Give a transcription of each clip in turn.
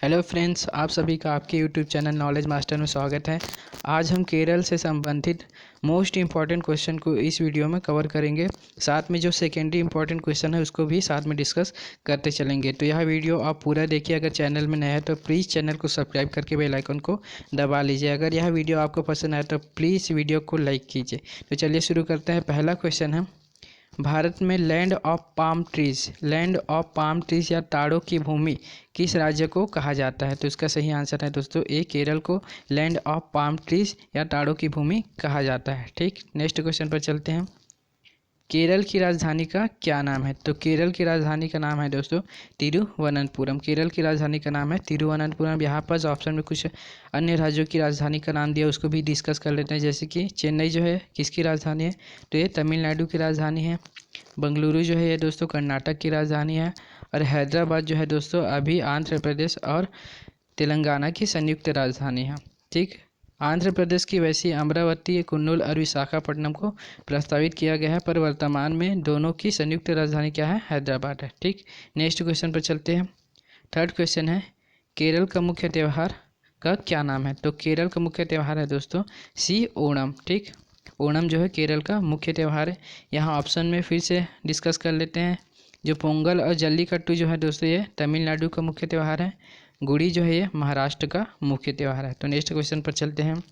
Hello friends, आप सभी का आपके यूट्यूब चैनल नॉलेज मास्टर में स्वागत है। आज हम केरल से संबंधित मोस्ट इम्पॉर्टेंट क्वेश्चन को इस वीडियो में कवर करेंगे। साथ में जो सेकेंडरी इम्पॉर्टेंट क्वेश्चन है उसको भी साथ में डिस्कस करते चलेंगे। तो यह वीडियो आप पूरा देखिए। अगर चैनल में नया है तो प्लीज़ चैनल को सब्सक्राइब करके बेल आइकन को दबा लीजिए। अगर यह वीडियो आपको पसंद आए तो प्लीज़ वीडियो को लाइक कीजिए। तो चलिए शुरू करते हैं। पहला क्वेश्चन है, भारत में लैंड ऑफ पाम ट्रीज या ताड़ों की भूमि किस राज्य को कहा जाता है? तो इसका सही आंसर है दोस्तों ए, केरल को लैंड ऑफ पाम ट्रीज या ताड़ों की भूमि कहा जाता है। ठीक, नेक्स्ट क्वेश्चन पर चलते हैं। केरल की राजधानी का क्या नाम है? तो केरल की राजधानी का नाम है दोस्तों तिरुवनंतपुरम। केरल की राजधानी का नाम है तिरुवनंतपुरम। यहाँ पर ऑप्शन में कुछ अन्य राज्यों की राजधानी का नाम दिया, उसको भी डिस्कस कर लेते हैं। जैसे कि चेन्नई जो है किसकी राजधानी है? तो ये तमिलनाडु की राजधानी है। बेंगलुरु जो है ये दोस्तों कर्नाटक की राजधानी है। और हैदराबाद जो है दोस्तों अभी आंध्र प्रदेश और तेलंगाना की संयुक्त राजधानी है। ठीक, आंध्र प्रदेश की वैसी अमरावती, कुन्नूल और विशाखापट्टनम को प्रस्तावित किया गया है, पर वर्तमान में दोनों की संयुक्त राजधानी क्या है? हैदराबाद है। ठीक, नेक्स्ट क्वेश्चन पर चलते हैं। थर्ड क्वेश्चन है, केरल का मुख्य त्यौहार का क्या नाम है? तो केरल का मुख्य त्यौहार है दोस्तों सी ओणम। ठीक, ओणम जो है केरल का मुख्य त्यौहार है। यहाँ ऑप्शन में फिर से डिस्कस कर लेते हैं। जो पोंगल और जल्लीकट्टू जो है दोस्तों ये तमिलनाडु का मुख्य त्यौहार है। गुड़ी जो है ये महाराष्ट्र का मुख्य त्यौहार है। तो नेक्स्ट क्वेश्चन पर चलते हैं।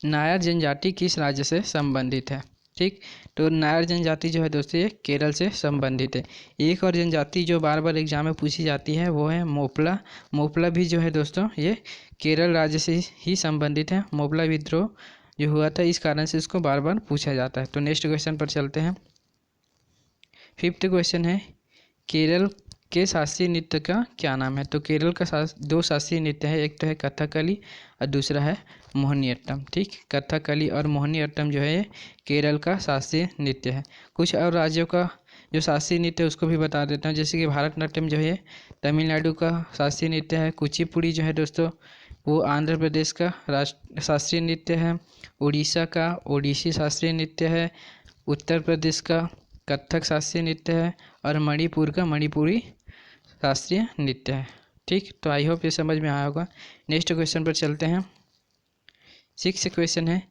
नायर जनजाति किस राज्य से संबंधित है? ठीक, तो नायर जनजाति जो है दोस्तों ये केरल से संबंधित है। एक और जनजाति जो बार बार एग्जाम में पूछी जाती है वो है मोपला। मोपला भी जो है दोस्तों ये केरल राज्य से ही संबंधित है। मोपला विद्रोह जो हुआ था इस कारण से इसको बार बार पूछा जाता है। तो नेक्स्ट क्वेश्चन पर चलते हैं। फिफ्थ क्वेश्चन है, केरल के शास्त्रीय नृत्य का क्या नाम है? तो केरल का दो शास्त्रीय नृत्य है, एक तो है कथकली और दूसरा है मोहिनीअट्टम। ठीक, कथकली और मोहिनीअट्टम जो है केरल का शास्त्रीय नृत्य है। कुछ और राज्यों का जो शास्त्रीय नृत्य है उसको भी बता देता हूँ। जैसे कि भारतनाट्यम जो है तमिलनाडु का शास्त्रीय नृत्य है। कुचिपुड़ी जो है दोस्तों वो आंध्र प्रदेश का शास्त्रीय नृत्य है। उड़ीसा का ओडिसी शास्त्रीय नृत्य है। उत्तर प्रदेश का कथक शास्त्रीय नृत्य है। और मणिपुर का मणिपुरी शास्त्रीय नृत्य है। ठीक, तो आई होप ये समझ में आया होगा। नेक्स्ट क्वेश्चन पर चलते हैं। सिक्स क्वेश्चन है,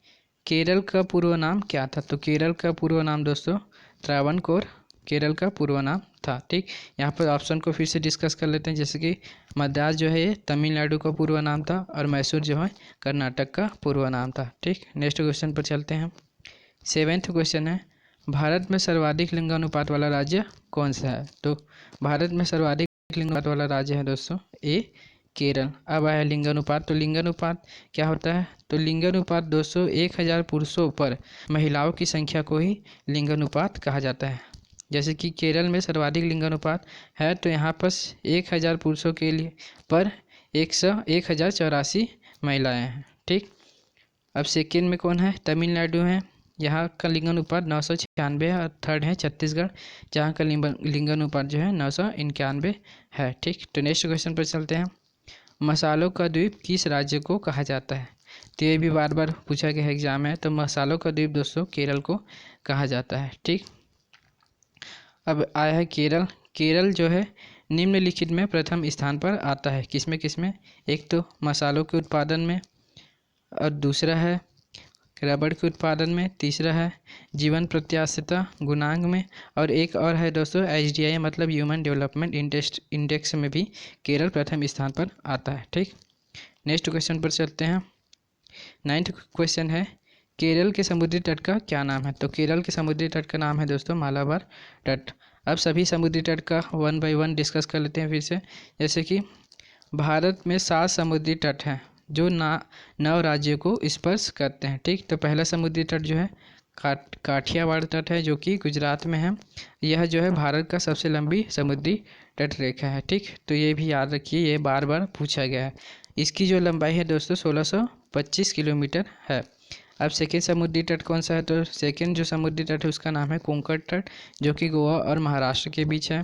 केरल का पूर्व नाम क्या था? तो केरल का पूर्व नाम दोस्तों त्रावणकोर केरल का पूर्व नाम था। ठीक, यहाँ पर ऑप्शन को फिर से डिस्कस कर लेते हैं। जैसे कि मद्रास जो है ये तमिलनाडु का पूर्व नाम था और मैसूर जो है कर्नाटक का पूर्व नाम था। ठीक, नेक्स्ट क्वेश्चन पर चलते हैं। सेवेंथ क्वेश्चन है, भारत में सर्वाधिक लिंगानुपात वाला राज्य कौन सा है? तो भारत में सर्वाधिक लिंगानुपात वाला राज्य है दोस्तों ए, केरल। अब आया लिंगानुपात। तो लिंगानुपात क्या होता है? तो लिंगानुपात दोस्तों 1000 पुरुषों पर महिलाओं की संख्या को ही लिंगानुपात कहा जाता है। जैसे कि केरल में सर्वाधिक लिंगानुपात है तो यहाँ पर 1000 पुरुषों के लिए पर 1084 महिलाएँ हैं। ठीक, अब सेकेंड में कौन है? तमिलनाडु है। यहाँ का लिंगानुपात 996 है। और थर्ड है छत्तीसगढ़, जहाँ का लिंगानुपात जो है 991 है। ठीक, तो नेक्स्ट क्वेश्चन पर चलते हैं। मसालों का द्वीप किस राज्य को कहा जाता है? तो ये भी बार बार पूछा गया एग्जाम है। तो मसालों का द्वीप दोस्तों केरल को कहा जाता है। ठीक, अब आया है केरल। केरल जो है निम्नलिखित में प्रथम स्थान पर आता है। किसमें? एक तो मसालों के उत्पादन में, और दूसरा है रबड़ के उत्पादन में, तीसरा है जीवन प्रत्याशिता गुणांक में, और एक और है दोस्तों HDI मतलब ह्यूमन डेवलपमेंट इंडेक्स में भी केरल प्रथम स्थान पर आता है। ठीक, नेक्स्ट क्वेश्चन पर चलते हैं। नाइन्थ क्वेश्चन है, केरल के समुद्री तट का क्या नाम है? तो केरल के समुद्री तट का नाम है दोस्तों मालाबार तट। अब सभी समुद्री तट का 1 बाय 1 डिस्कस कर लेते हैं फिर से। जैसे कि भारत में 7 समुद्री तट हैं जो 9 राज्यों को स्पर्श करते हैं। ठीक, तो पहला समुद्री तट जो है काठियावाड़ तट है जो कि गुजरात में है। यह जो है भारत का सबसे लंबी समुद्री तट रेखा है। ठीक, तो ये भी याद रखिए, ये बार बार पूछा गया है। इसकी जो लंबाई है दोस्तों 1625 किलोमीटर है। अब सेकेंड समुद्री तट कौन सा है? तो सेकेंड जो समुद्री तट है उसका नाम है कोंकण तट, जो कि गोवा और महाराष्ट्र के बीच है।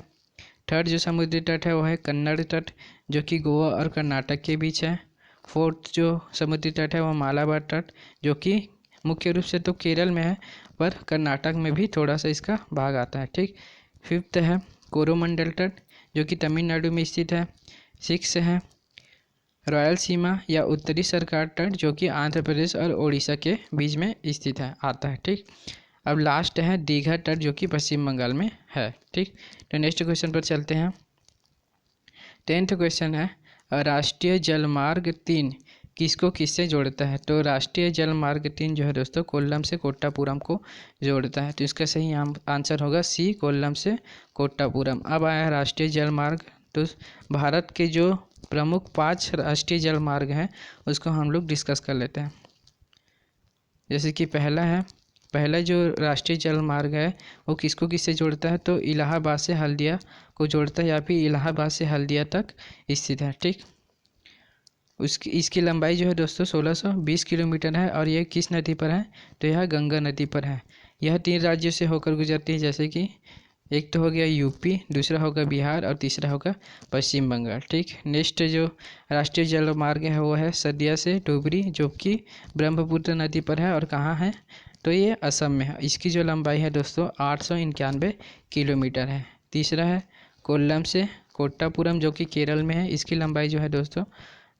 थर्ड जो समुद्री तट है वो है कन्नड़ तट, जो कि गोवा और कर्नाटक के बीच है। फोर्थ जो समुद्री तट है वो मालाबार तट, जो कि मुख्य रूप से तो केरल में है पर कर्नाटक में भी थोड़ा सा इसका भाग आता है। ठीक, फिफ्थ है कोरोमंडल तट, जो कि तमिलनाडु में स्थित है। सिक्स है रॉयल सीमा या उत्तरी सरकार तट, जो कि आंध्र प्रदेश और उड़ीसा के बीच में स्थित है आता है। ठीक, अब लास्ट है दीघा तट, जो कि पश्चिम बंगाल में है। ठीक, तो नेक्स्ट क्वेश्चन पर चलते हैं। 10th क्वेश्चन है राष्ट्रीय जलमार्ग 3 किसको किससे जोड़ता है? तो राष्ट्रीय जलमार्ग 3 जो है दोस्तों कोल्लम से कोट्टापुरम को जोड़ता है। तो इसका सही आंसर होगा सी, कोल्लम से कोट्टापुरम। अब आया राष्ट्रीय जलमार्ग। तो भारत के जो प्रमुख 5 राष्ट्रीय जलमार्ग हैं उसको हम लोग डिस्कस कर लेते हैं। जैसे कि पहला जो राष्ट्रीय जलमार्ग है वो किसको किससे जोड़ता है? तो इलाहाबाद से हल्दिया को जोड़ता है, या फिर इलाहाबाद से हल्दिया तक स्थित है। ठीक, इसकी लंबाई जो है दोस्तों 1620 किलोमीटर है, और यह किस नदी पर है? तो यह गंगा नदी पर है। यह 3 राज्यों से होकर गुजरती है, जैसे कि एक तो हो गया यूपी, दूसरा होगा बिहार और तीसरा होगा पश्चिम बंगाल। ठीक, नेक्स्ट जो राष्ट्रीय जलमार्ग है वो है सदिया से डुबरी, जो कि ब्रह्मपुत्र नदी पर है और कहाँ है? तो ये असम में है। इसकी जो लंबाई है दोस्तों 891 किलोमीटर है। तीसरा है कोल्लम से कोट्टापुरम, जो कि केरल में है। इसकी लंबाई जो है दोस्तों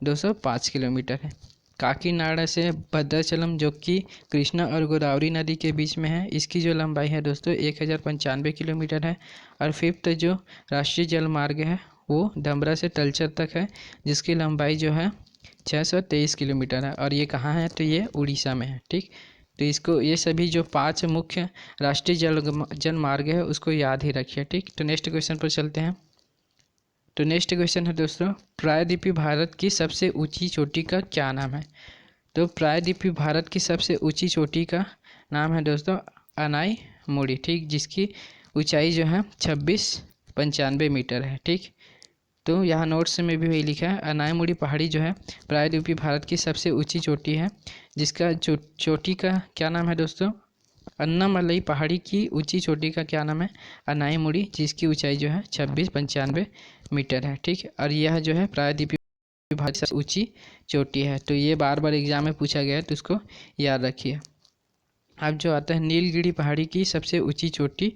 205 किलोमीटर है। काकीनाडा से भद्राचलम, जो कि कृष्णा और गोदावरी नदी के बीच में है। इसकी जो लंबाई है दोस्तों 1095 किलोमीटर है। और फिफ्थ जो राष्ट्रीय जलमार्ग है वो डमरा से तलचर तक है, जिसकी लंबाई जो है 623 किलोमीटर है, और ये कहाँ है? तो ये उड़ीसा में है। ठीक, तो इसको ये सभी जो 5 मुख्य राष्ट्रीय जलमार्ग है उसको याद ही रखिए। ठीक, तो नेक्स्ट क्वेश्चन पर चलते हैं। तो नेक्स्ट क्वेश्चन है दोस्तों प्रायद्वीपीय भारत की सबसे ऊंची चोटी का क्या नाम है? तो प्रायद्वीपीय भारत की सबसे ऊंची चोटी का नाम है दोस्तों अनाई मुड़ी। ठीक, जिसकी ऊंचाई जो है 2695 मीटर है। ठीक, तो यहाँ नोट्स में भी वही लिखा है, अनाई मुड़ी पहाड़ी जो है प्रायद्वीपीय भारत की सबसे ऊंची चोटी है, जिसका चोटी का क्या नाम है दोस्तों? अन्नामलई पहाड़ी की ऊंची चोटी का क्या नाम है? अनाई मुड़ी, जिसकी ऊंचाई जो है 2695 मीटर है। ठीक, और यह जो है प्रायद्वीपीय भारत की सबसे ऊंची चोटी है। तो ये बार बार एग्जाम में पूछा गया है, तो उसको याद रखिए। अब जो आता है नीलगिरी पहाड़ी की सबसे ऊंची चोटी,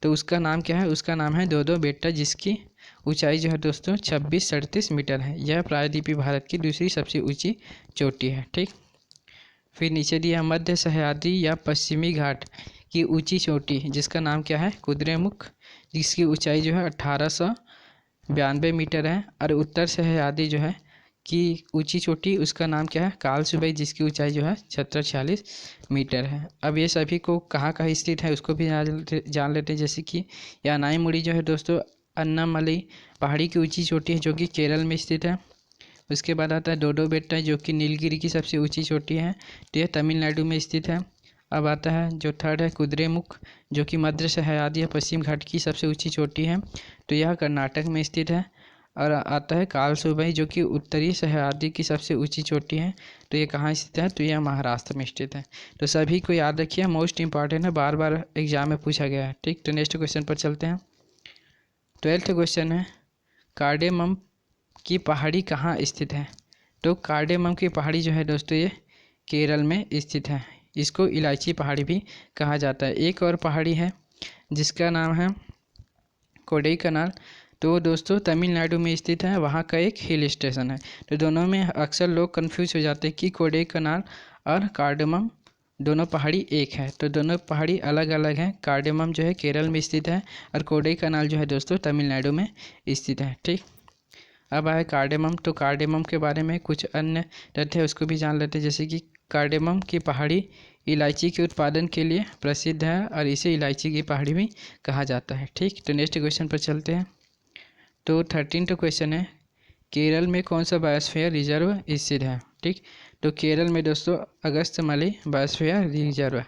तो उसका नाम क्या है? उसका नाम है दो बेटा, जिसकी ऊंचाई जो है दोस्तों 2637 मीटर है। यह प्रायद्वीपीय भारत की दूसरी सबसे ऊंची चोटी है। ठीक, फिर नीचे दिया मध्य सह्याद्री या पश्चिमी घाट की ऊंची चोटी, जिसका नाम क्या है? कुद्रेमुख, जिसकी ऊंचाई जो है 1892 मीटर है। और उत्तर सह्याद्री जो है की ऊंची चोटी, उसका नाम क्या है? कालसुबई, जिसकी ऊंचाई जो है 1746 मीटर है। अब ये सभी को कहाँ कहाँ स्थित है उसको भी जान लेते हैं। जैसे कि यानाई मुड़ी जो है दोस्तों अन्नामलई पहाड़ी की ऊंची चोटी है, जो कि केरल में स्थित है। उसके बाद आता है डोडो बेट्टा, जो कि नीलगिरी की सबसे ऊंची चोटी है, तो यह तमिलनाडु में स्थित है। अब आता है जो थर्ड है कुद्रेमुख, जो कि मध्य सह्याद्री या पश्चिम घाट की सबसे ऊंची चोटी है, तो यह कर्नाटक में स्थित है। और आता है कालसुबई, जो कि उत्तरी सह्याद्री की सबसे ऊंची चोटी है, तो ये कहाँ स्थित है? तो यह महाराष्ट्र में स्थित है। तो सभी को याद रखिए, मोस्ट इंपॉर्टेंट है, बार बार एग्जाम में पूछा गया है। ठीक, तो नेक्स्ट क्वेश्चन पर चलते हैं। 12th क्वेश्चन है कार्डेमम की पहाड़ी कहाँ स्थित है? तो कार्डेमम की पहाड़ी जो है दोस्तों ये केरल में स्थित है। इसको इलायची पहाड़ी भी कहा जाता है। एक और पहाड़ी है जिसका नाम है कोडाईकनाल, तो दोस्तों तमिलनाडु में स्थित है, वहाँ का एक हिल स्टेशन है। तो दोनों में अक्सर लोग कंफ्यूज हो जाते हैं कि कोडाईकनाल और कार्डेमम दोनों पहाड़ी एक है, तो दोनों पहाड़ी अलग अलग हैं। कार्डेमम जो है केरल में स्थित है और कोडाईकनाल जो है दोस्तों तमिलनाडु में स्थित है। ठीक, अब आए कार्डेमम। तो कार्डेमम के बारे में कुछ अन्य तथ्य उसको भी जान लेते हैं। जैसे कि कार्डेमम की पहाड़ी इलायची के उत्पादन के लिए प्रसिद्ध है और इसे इलायची की पहाड़ी भी कहा जाता है। ठीक, तो नेक्स्ट क्वेश्चन पर चलते हैं। तो 13th क्वेश्चन है केरल में कौन सा बायोस्फीयर रिजर्व स्थित है? ठीक, तो केरल में दोस्तों अगस्त्यमलई बायोस्फीयर रिजर्व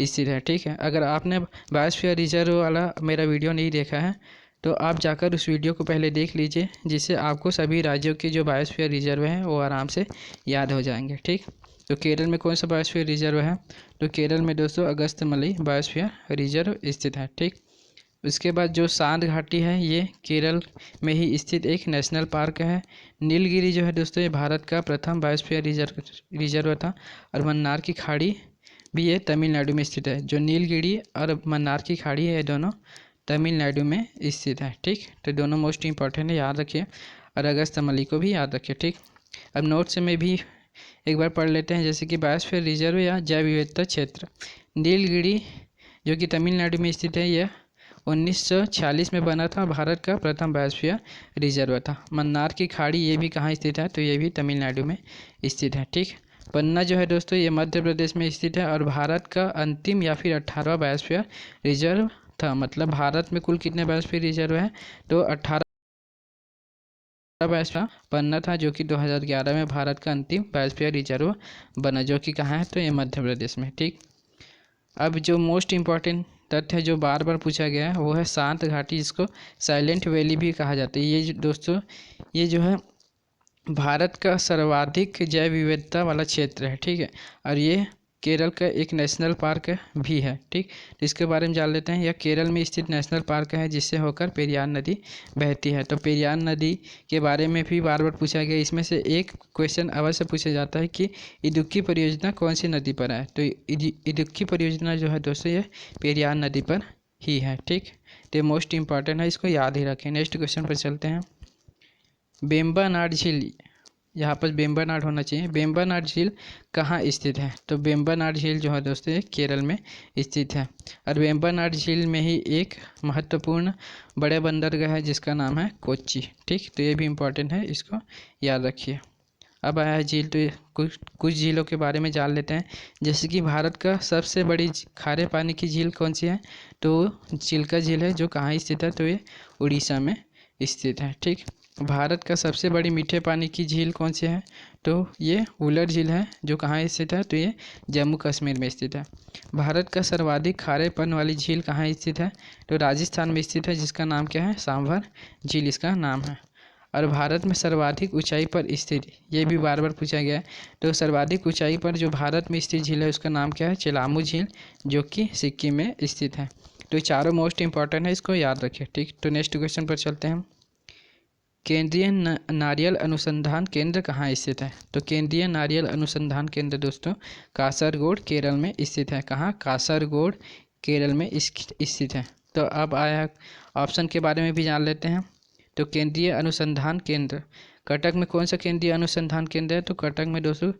स्थित है। ठीक है, अगर आपने बायोस्फीयर रिजर्व वाला मेरा वीडियो नहीं देखा है तो आप जाकर उस वीडियो को पहले देख लीजिए, जिससे आपको सभी राज्यों के जो बायोस्फीयर रिजर्व हैं वो आराम से याद हो जाएंगे। ठीक, तो केरल में कौन सा बायोस्फीयर रिजर्व है? तो केरल में दोस्तों अगस्त्यमलई बायोस्फीयर रिजर्व स्थित है। ठीक, उसके बाद जो सांद घाटी है ये केरल में ही स्थित एक नेशनल पार्क है। नीलगिरी जो है दोस्तों ये भारत का प्रथम बायोस्फीयर रिजर्व था। और मन्नार की खाड़ी भी ये तमिलनाडु में स्थित है। जो नीलगिरी और मन्नार की खाड़ी है ये दोनों तमिलनाडु में स्थित है। ठीक, तो दोनों मोस्ट इंपॉर्टेंट है, याद रखिए। और अगस्त मलिक को भी याद रखिए। ठीक, अब नोट्स में भी एक बार पढ़ लेते हैं, जैसे कि बायोस्फीयर रिजर्व या जैव विविधता क्षेत्र नीलगिरी जो कि तमिलनाडु में स्थित है, यह 1946 में बना था, भारत का प्रथम बायोस्फीयर रिजर्व था। मन्नार की खाड़ी ये भी कहाँ स्थित है, तो ये भी तमिलनाडु में स्थित है। ठीक, पन्ना जो है दोस्तों ये मध्य प्रदेश में स्थित है और भारत का अंतिम या फिर 18वां बायोस्फीयर रिजर्व था। मतलब भारत में कुल कितने बायोस्फीयर रिजर्व है, तो 18 बायोस्फीयर पन्ना था, जो कि 2011 में भारत का अंतिम बायोस्फीयर रिजर्व बना, जो कि कहाँ है, तो ये मध्य प्रदेश में। ठीक, अब जो मोस्ट इम्पॉर्टेंट तथ्य है जो बार बार पूछा गया है वो है शांत घाटी, जिसको साइलेंट वैली भी कहा जाता है। ये दोस्तों ये जो है भारत का सर्वाधिक जैव विविधता वाला क्षेत्र है। ठीक है, और ये केरल का एक नेशनल पार्क भी है। ठीक, तो इसके बारे में जान लेते हैं। यह केरल में स्थित नेशनल पार्क है जिससे होकर पेरियार नदी बहती है। तो पेरियार नदी के बारे में भी बार बार पूछा गया। इसमें से एक क्वेश्चन अवश्य पूछा जाता है कि इदुक्की परियोजना कौन सी नदी पर है, तो इदुक्की परियोजना जो है दोस्तों ये पेरियार नदी पर ही है। ठीक, तो मोस्ट इंपॉर्टेंट है, इसको याद ही रखें। नेक्स्ट क्वेश्चन पर चलते हैं। वेम्बनाड झील, यहाँ पर वेम्बनाड होना चाहिए। वेम्बनाड झील कहाँ स्थित है, तो वेम्बनाड झील जो है दोस्तों ये केरल में स्थित है। और वेम्बनाड झील में ही एक महत्वपूर्ण बड़े बंदरगाह है जिसका नाम है कोच्चि। ठीक, तो ये भी इम्पोर्टेंट है, इसको याद रखिए। अब आया है झील, तो कुछ झीलों के बारे में जान लेते हैं। जैसे कि भारत का सबसे बड़ी खारे पानी की झील कौन सी है, तो चिल्का झील है, जो कहाँ स्थित है, तो ये उड़ीसा में स्थित है। ठीक, भारत का सबसे बड़ी मीठे पानी की झील कौन सी है, तो ये वुलर झील है, जो कहाँ स्थित है, तो ये जम्मू कश्मीर में स्थित है। भारत का सर्वाधिक खारेपन वाली झील कहाँ स्थित है, तो राजस्थान में स्थित है, जिसका नाम क्या है, सांभर झील इसका नाम है। और भारत में सर्वाधिक ऊंचाई पर स्थित, ये भी बार बार पूछा गया है, तो सर्वाधिक ऊंचाई पर जो भारत में स्थित झील है उसका नाम क्या है, चिलामू झील, जो कि सिक्किम में स्थित है। तो ये चारों मोस्ट इंपॉर्टेंट है, इसको याद रखिए। ठीक, तो नेक्स्ट क्वेश्चन पर चलते हैं। केंद्रीय नारियल अनुसंधान केंद्र कहाँ स्थित है, तो केंद्रीय नारियल अनुसंधान केंद्र दोस्तों कासरगोड केरल में स्थित है। कहाँ, कासरगोड केरल में स्थित है। तो अब आया ऑप्शन के बारे में भी जान लेते हैं। तो केंद्रीय अनुसंधान केंद्र कटक में कौन सा केंद्रीय अनुसंधान केंद्र है, तो कटक में दोस्तों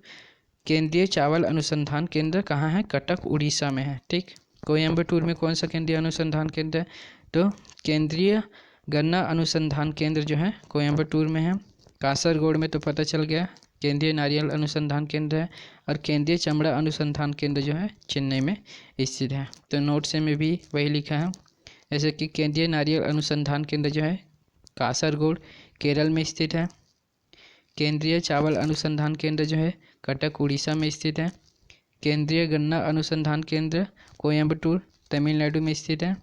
केंद्रीय चावल अनुसंधान केंद्र कहाँ है, कटक उड़ीसा में है। ठीक, कोयम्बटूर में कौन सा केंद्रीय अनुसंधान केंद्र है, तो केंद्रीय गन्ना अनुसंधान केंद्र जो है कोयम्बटूर में है। कासरगोड में तो पता चल गया केंद्रीय नारियल अनुसंधान केंद्र है। और केंद्रीय चमड़ा अनुसंधान केंद्र जो है चेन्नई में स्थित है। तो नोट्स में भी वही लिखा है, जैसे कि केंद्रीय नारियल अनुसंधान केंद्र जो है कासरगोड केरल में स्थित है। केंद्रीय चावल अनुसंधान केंद्र जो है कटक उड़ीसा में स्थित है। केंद्रीय गन्ना अनुसंधान केंद्र कोयम्बटूर तमिलनाडु में स्थित है।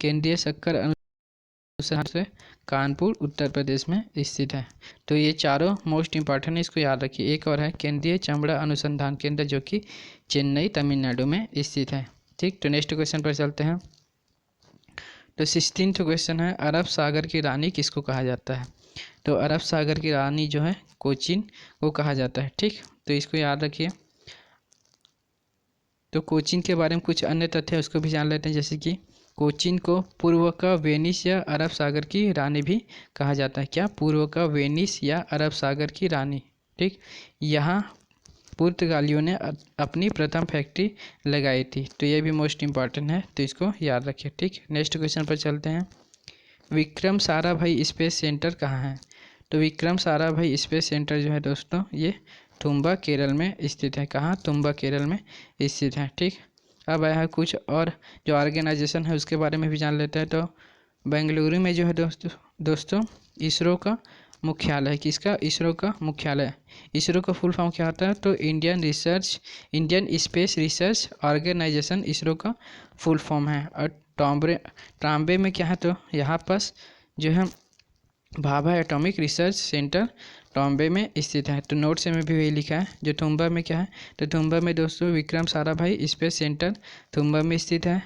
केंद्रीय शक्कर अनुसंधान से कानपुर उत्तर प्रदेश में स्थित है। तो ये चारों मोस्ट इंपॉर्टेंट है, इसको याद रखिए। एक और है केंद्रीय चमड़ा अनुसंधान केंद्र, जो कि चेन्नई तमिलनाडु में स्थित है। ठीक, तो नेक्स्ट क्वेश्चन पर चलते हैं। तो 16th क्वेश्चन है, अरब सागर की रानी किसको कहा जाता है, तो अरब सागर की रानी जो है कोचीन को कहा जाता है। ठीक, तो इसको याद रखिए। तो कोचीन के बारे में कुछ अन्य तथ्य उसको भी जान लेते हैं। जैसे कि कोचीन को पूर्व का वेनिस या अरब सागर की रानी भी कहा जाता है। क्या, पूर्व का वेनिस या अरब सागर की रानी। ठीक, यहाँ पुर्तगालियों ने अपनी प्रथम फैक्ट्री लगाई थी। तो ये भी मोस्ट इम्पॉर्टेंट है, तो इसको याद रखिए। ठीक, नेक्स्ट क्वेश्चन पर चलते हैं। विक्रम साराभाई स्पेस सेंटर कहाँ है, तो विक्रम साराभाई स्पेस सेंटर जो है दोस्तों ये तुम्बा केरल में स्थित है। कहाँ, तुम्बा केरल में स्थित है। ठीक, अब आया है कुछ और जो ऑर्गेनाइजेशन है उसके बारे में भी जान लेते हैं। तो बेंगलुरु में जो है दोस्तों इसरो का मुख्यालय है। किसका, इसरो का मुख्यालय। इसरो का फुल फॉर्म क्या होता है, तो Indian space research organisation ISRO का फुल फॉर्म है। और ट्राम्बे में क्या है, तो यहाँ पास जो है भाभा एटॉमिक रिसर्च सेंटर टॉम्बे में स्थित है। तो नोट्स में भी वही लिखा है। जो तुम्बा में क्या है, तो तुम्बा में दोस्तों विक्रम साराभाई स्पेस सेंटर तुम्बा में स्थित है।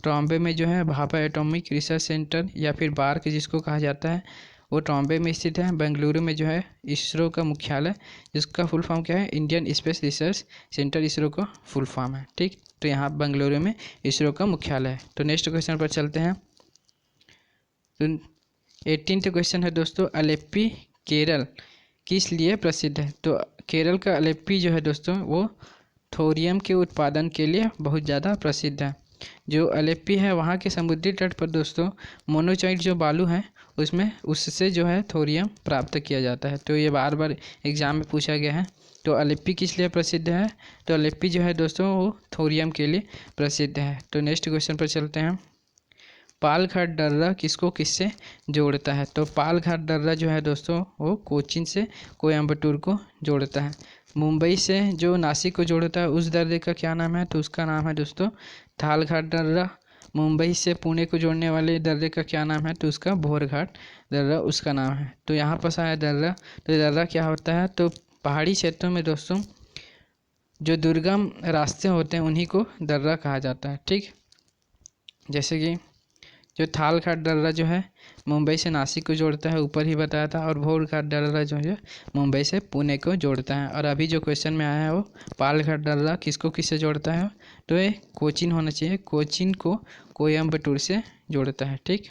टॉम्बे में जो है भाभा एटॉमिक रिसर्च सेंटर या फिर बार्क जिसको कहा जाता है वो टॉम्बे में स्थित है। बेंगलुरु में जो है इसरो का मुख्यालय, जिसका फुल फॉर्म क्या है, Indian space research centre ISRO का फुल फॉर्म है। ठीक, तो यहाँ बेंगलुरु में इसरो का मुख्यालय है। तो नेक्स्ट क्वेश्चन पर चलते हैं। तो 18th क्वेश्चन है दोस्तों, अलेप्पी केरल किस लिए प्रसिद्ध है? तो केरल का अलेप्पी जो है दोस्तों वो थोरियम के उत्पादन के लिए बहुत ज़्यादा प्रसिद्ध है। जो अलेप्पी है वहाँ के समुद्री तट पर दोस्तों मोनोचाइट जो बालू है उसमें उससे जो है थोरियम प्राप्त किया जाता है। तो ये बार बार एग्जाम में पूछा गया है। तो अलेप्पी किस लिए प्रसिद्ध है? तो अलेप्पी जो है दोस्तों वो थोरियम के लिए प्रसिद्ध है। तो नेक्स्ट क्वेश्चन पर चलते हैं। पालघाट दर्रा किसको किससे जोड़ता है? तो पालघाट दर्रा जो है दोस्तों वो कोचीन से कोयम्बटूर को जोड़ता है। मुंबई से जो नासिक को जोड़ता है उस दर्रे का क्या नाम है? तो उसका नाम है दोस्तों थालघाट दर्रा। मुंबई से पुणे को जोड़ने वाले दर्रे का क्या नाम है? तो उसका भोरघाट दर्रा उसका नाम है। तो यहाँ पर आया दर्रा। तो दर्रा क्या होता है? तो पहाड़ी क्षेत्रों में दोस्तों जो दुर्गम रास्ते होते हैं उन्हीं को दर्रा कहा जाता है। ठीक, जैसे कि जो थालघाट दर्रा जो है मुंबई से नासिक को जोड़ता है, ऊपर ही बताया था, और भोरघाट दर्रा जो है मुंबई से पुणे को जोड़ता है। और अभी जो क्वेश्चन में आया है वो पालघाट दर्रा किसको किससे जोड़ता है? तो ये कोचीन होना चाहिए, कोचीन को कोयम्बटूर से जोड़ता है। ठीक,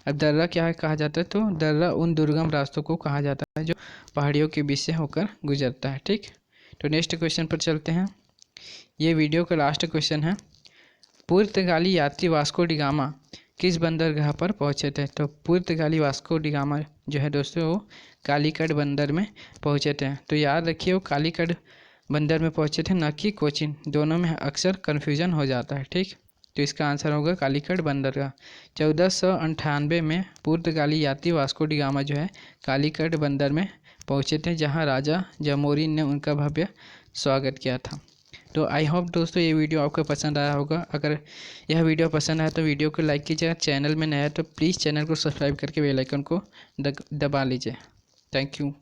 अब दर्रा क्या कहा जाता है? तो दर्रा उन दुर्गम रास्तों को कहा जाता है जो पहाड़ियों के बीच से होकर गुजरता है। ठीक, तो नेक्स्ट क्वेश्चन पर चलते हैं। ये वीडियो का लास्ट क्वेश्चन है। पुर्तगाली यात्री वास्को डी गामा किस बंदरगाह पर पहुंचे थे? तो पुर्तगाली वास्को डी गामा जो है दोस्तों वो कालीकट बंदर में पहुंचे थे। तो याद रखिए वो कालीकट बंदर में पहुंचे थे, न कि कोचीन। दोनों में अक्सर कन्फ्यूजन हो जाता है। ठीक, तो इसका आंसर होगा कालीकट बंदरगाह। 1498 में पुर्तगाली यात्री वास्को डी गामा जो है कालीकट बंदर में पहुंचे थे, जहां राजा जमोरिन ने उनका भव्य स्वागत किया था। तो आई होप दोस्तों ये वीडियो आपको पसंद आया होगा। अगर यह वीडियो पसंद आया तो वीडियो को लाइक कीजिएगा। चैनल में नया है तो प्लीज़ चैनल को सब्सक्राइब करके बेल आइकन को दबा लीजिए। Thank you.